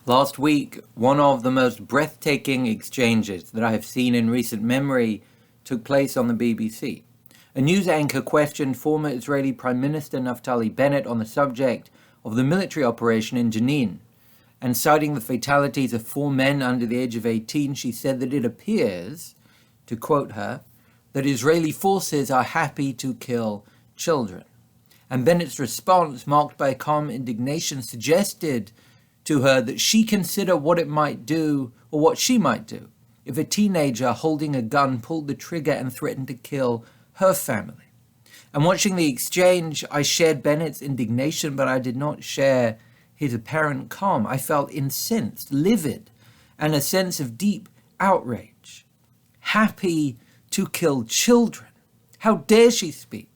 Last week, one of the most breathtaking exchanges that I have seen in recent memory took place on the BBC. A news anchor questioned former Israeli Prime Minister Naftali Bennett on the subject of the military operation in Jenin, and citing the fatalities of 4 men under the age of 18, she said that it appears, to quote her, that Israeli forces are happy to kill children. And Bennett's response, marked by calm indignation, suggested to her that she consider what it might do, or what she might do, if a teenager holding a gun pulled the trigger and threatened to kill her family. And watching the exchange, I shared Bennett's indignation, but I did not share his apparent calm. I felt incensed, livid, and a sense of deep outrage. Happy to kill children. How dare she speak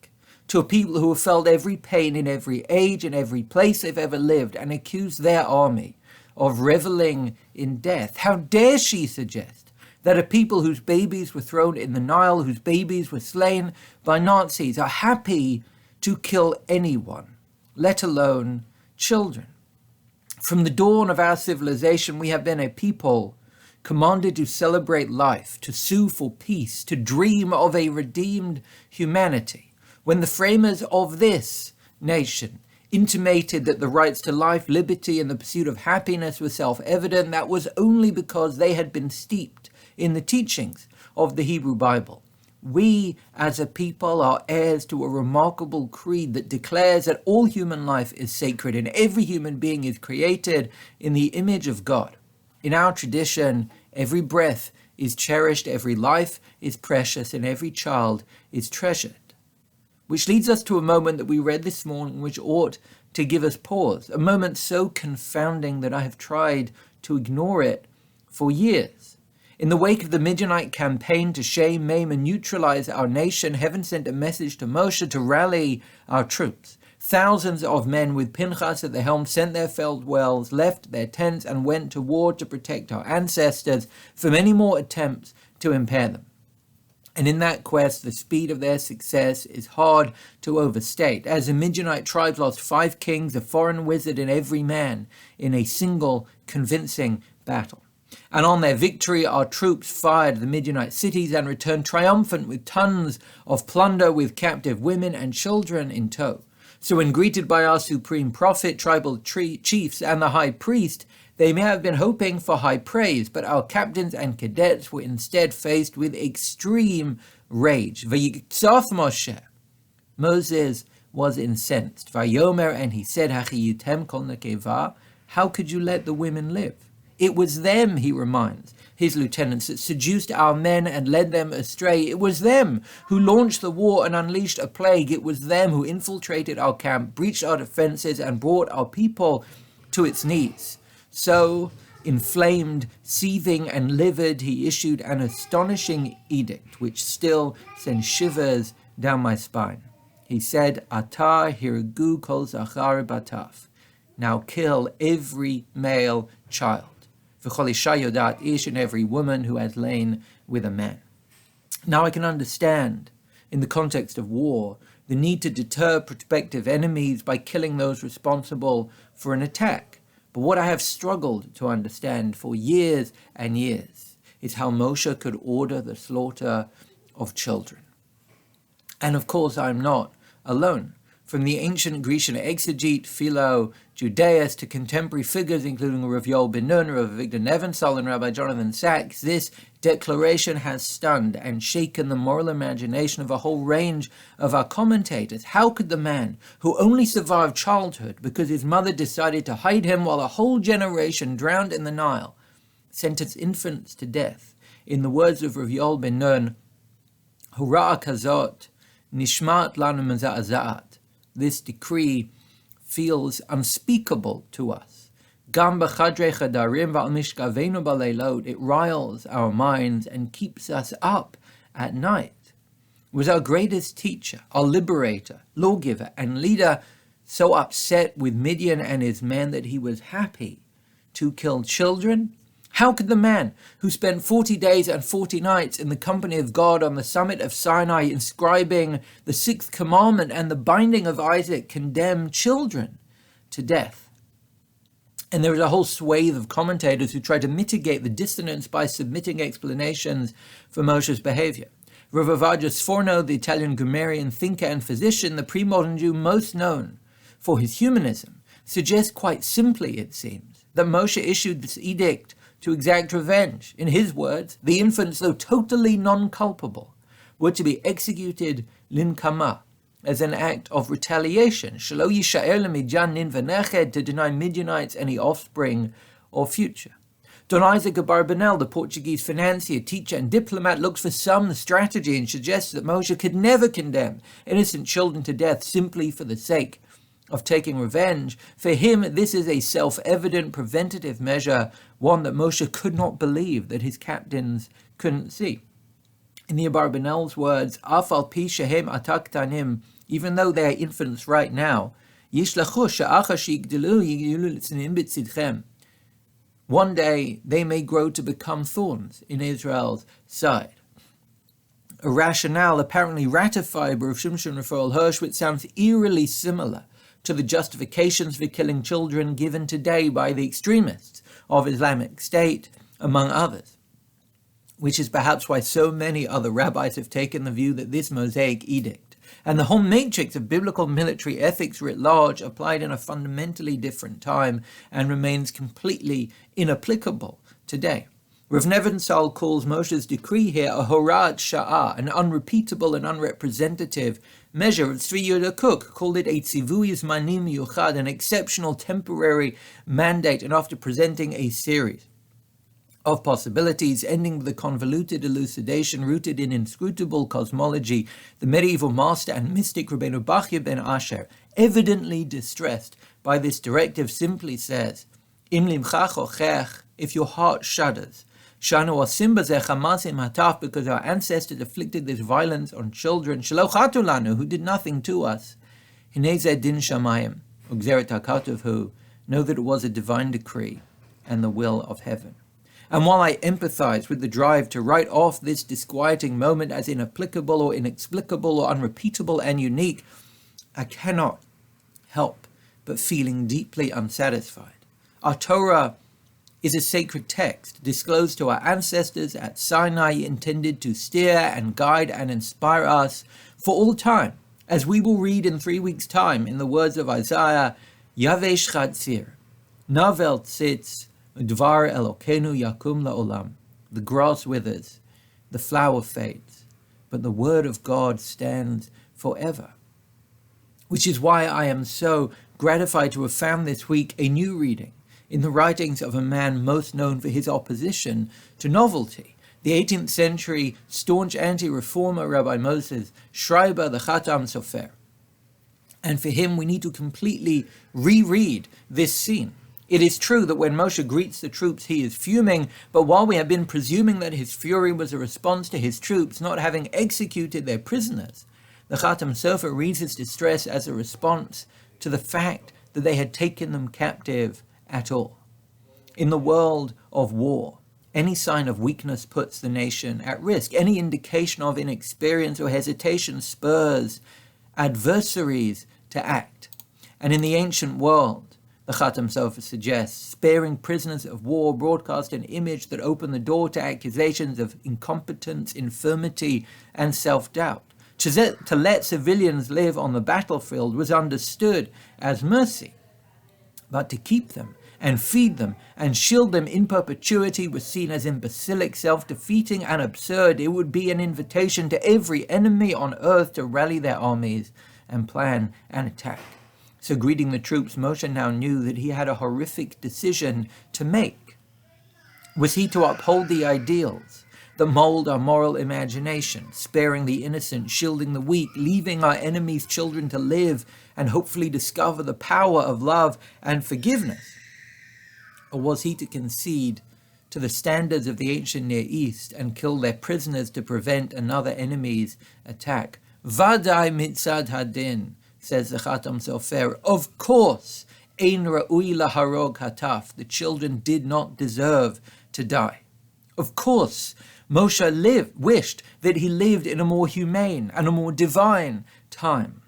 to a people who have felt every pain in every age and every place they've ever lived and accuse their army of reveling in death? How dare she suggest that a people whose babies were thrown in the Nile, whose babies were slain by Nazis, are happy to kill anyone, let alone children? From the dawn of our civilization, we have been a people commanded to celebrate life, to sue for peace, to dream of a redeemed humanity. When the framers of this nation intimated that the rights to life, liberty, and the pursuit of happiness were self-evident, that was only because they had been steeped in the teachings of the Hebrew Bible. We, as a people, are heirs to a remarkable creed that declares that all human life is sacred and every human being is created in the image of God. In our tradition, every breath is cherished, every life is precious, and every child is treasured. Which leads us to a moment that we read this morning, which ought to give us pause, a moment so confounding that I have tried to ignore it for years. In the wake of the Midianite campaign to shame, maim, and neutralize our nation, heaven sent a message to Moshe to rally our troops. Thousands of men with Pinchas at the helm sent their felled wells, left their tents, and went to war to protect our ancestors from any more attempts to impair them. And in that quest, the speed of their success is hard to overstate, as the Midianite tribes lost 5 kings, a foreign wizard, and every man in a single convincing battle. And on their victory, our troops fired the Midianite cities and returned triumphant with tons of plunder, with captive women and children in tow. So when greeted by our supreme prophet, tribal chiefs, and the high priest, they may have been hoping for high praise, but our captains and cadets were instead faced with extreme rage. Vayitzaf Moshe. Moses was incensed. Vayomer, and he said, Hachiyutem kol nekeva. How could you let the women live? It was them, he reminds his lieutenants, that seduced our men and led them astray. It was them who launched the war and unleashed a plague. It was them who infiltrated our camp, breached our defenses, and brought our people to its knees. So, inflamed, seething, and livid, he issued an astonishing edict, which still sends shivers down my spine. He said, Ata hirgu kol zachar bataf. Now kill every male child. V'chol isha yodat, each and every woman who has lain with a man. Now I can understand, in the context of war, the need to deter prospective enemies by killing those responsible for an attack. But what I have struggled to understand for years and years is how Moshe could order the slaughter of children. And of course, I'm not alone. From the ancient Grecian exegete Philo Judaeus to contemporary figures including Rav Yoel ben Nun, Rav Victor Nevensal, and Rabbi Jonathan Sachs, this declaration has stunned and shaken the moral imagination of a whole range of our commentators. How could the man who only survived childhood because his mother decided to hide him while a whole generation drowned in the Nile sentence infants to death? In the words of Rav Yoel ben Nun, Hura'ah kazot nishmat lanu meza'aza'at. This decree feels unspeakable to us. Gam b'chadrei chadarim v'al mishkavenu b'leilot. It riles our minds and keeps us up at night. Was our greatest teacher, our liberator, lawgiver, and leader so upset with Midian and his men that he was happy to kill children? How could the man who spent 40 days and 40 nights in the company of God on the summit of Sinai inscribing the 6th commandment and the binding of Isaac condemn children to death? And there is a whole swathe of commentators who try to mitigate the dissonance by submitting explanations for Moshe's behavior. Rav Ovadia Sforno, the Italian grammarian, thinker, and physician, the pre-modern Jew most known for his humanism, suggests quite simply, it seems, that Moshe issued this edict to exact revenge. In his words, the infants, though totally non-culpable, were to be executed linkama, as an act of retaliation, shelo yisha'er leMidyan nin v'neched, to deny Midianites any offspring or future. Don Isaac Abarbanel, the Portuguese financier, teacher, and diplomat, looks for some strategy and suggests that Moshe could never condemn innocent children to death simply for the sake of taking revenge. For him, this is a self-evident preventative measure, one that Moshe could not believe that his captains couldn't see. In the Abarbanel's words, Af al pi shehem atak tanim, even though they are infants right now, one day they may grow to become thorns in Israel's side. A rationale apparently ratified by Rav Shimshon Raphael Hirsch, which sounds eerily similar to the justifications for killing children given today by the extremists of Islamic State, among others, which is perhaps why so many other rabbis have taken the view that this Mosaic edict and the whole matrix of biblical military ethics writ large applied in a fundamentally different time and remains completely inapplicable today. Rav Nebenzahl calls Moshe's decree here a horat sha'ah, an unrepeatable and unrepresentative measure. Of Tzvi Yehuda Kook called it a tzivui zmanim miyuchad, an exceptional temporary mandate, and after presenting a series of possibilities, ending with a convoluted elucidation rooted in inscrutable cosmology, the medieval master and mystic Rabbeinu Bachya ben Asher, evidently distressed by this directive, simply says, Im limchach ochech, if your heart shudders, shanu asim bazeh chamasim hataf, because our ancestors afflicted this violence on children, shelo chatu lanu, who did nothing to us, hinei zeh din shamayim, ugzeret hakatuv, know that it was a divine decree and the will of heaven. And while I empathize with the drive to write off this disquieting moment as inapplicable or inexplicable or unrepeatable and unique, I cannot help but feeling deeply unsatisfied. Our Torah is a sacred text disclosed to our ancestors at Sinai, intended to steer and guide and inspire us for all time, as we will read in 3 weeks' time in the words of Isaiah, Yavesh Chatzir, Navel Tzitz, Dvar Elokenu Yakum La'olam. The grass withers, the flower fades, but the word of God stands forever. Which is why I am so gratified to have found this week a new reading in the writings of a man most known for his opposition to novelty, the 18th century staunch anti-reformer Rabbi Moses Schreiber, the Khatam Sofer. And for him, we need to completely reread this scene. It is true that when Moshe greets the troops, he is fuming, but while we have been presuming that his fury was a response to his troops not having executed their prisoners, the Khatam Sofer reads his distress as a response to the fact that they had taken them captive at all. In the world of war, any sign of weakness puts the nation at risk. Any indication of inexperience or hesitation spurs adversaries to act. And in the ancient world, the Khatam Sofer suggests, sparing prisoners of war broadcast an image that opened the door to accusations of incompetence, infirmity, and self-doubt. To let civilians live on the battlefield was understood as mercy, but to keep them and feed them and shield them in perpetuity was seen as imbecilic, self-defeating, and absurd. It would be an invitation to every enemy on earth to rally their armies and plan an attack. So greeting the troops, Moshe now knew that he had a horrific decision to make. Was he to uphold the ideals that mold our moral imagination, sparing the innocent, shielding the weak, leaving our enemies' children to live and hopefully discover the power of love and forgiveness? Or was he to concede to the standards of the ancient Near East and kill their prisoners to prevent another enemy's attack? Vadai mitzad hadin, says the Khatam Sofer, of course, ein ra'ui laharog hataf, the children did not deserve to die. Of course, Moshe wished that he lived in a more humane and a more divine time,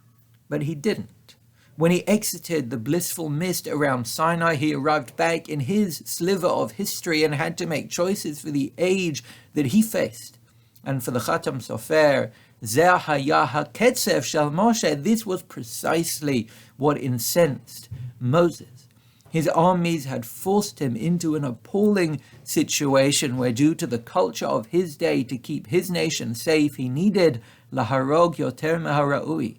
but he didn't. When he exited the blissful mist around Sinai, he arrived back in his sliver of history and had to make choices for the age that he faced. And for the Chatam Sofer, Zeh haya haketzev shel Moshe, this was precisely what incensed Moses. His armies had forced him into an appalling situation where, due to the culture of his day, to keep his nation safe, he needed laharog yoter mehara'ui,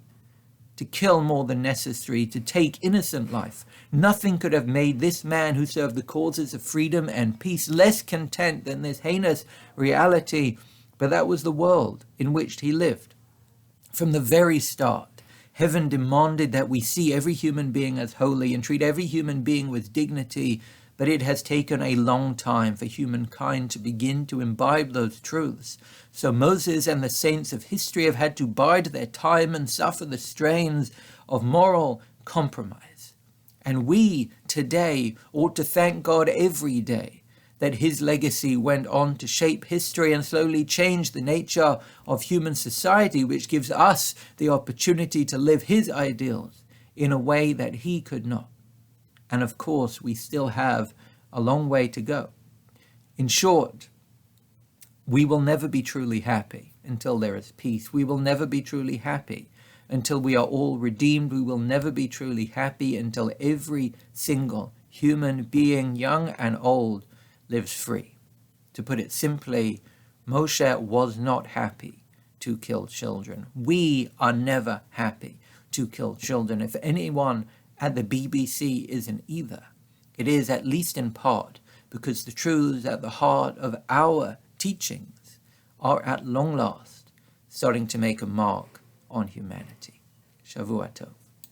to kill more than necessary, to take innocent life. Nothing could have made this man who served the causes of freedom and peace less content than this heinous reality, but that was the world in which he lived. From the very start, heaven demanded that we see every human being as holy and treat every human being with dignity, but it has taken a long time for humankind to begin to imbibe those truths. So Moses and the saints of history have had to bide their time and suffer the strains of moral compromise. And we today ought to thank God every day that his legacy went on to shape history and slowly change the nature of human society, which gives us the opportunity to live his ideals in a way that he could not. And of course, we still have a long way to go. In short, we will never be truly happy until there is peace. We will never be truly happy until we are all redeemed. We will never be truly happy until every single human being, young and old, lives free. To put it simply, Moshe was not happy to kill children. We are never happy to kill children. If anyone at the BBC isn't either, it is at least in part because the truths at the heart of our teachings are at long last starting to make a mark on humanity. Shavua Tov.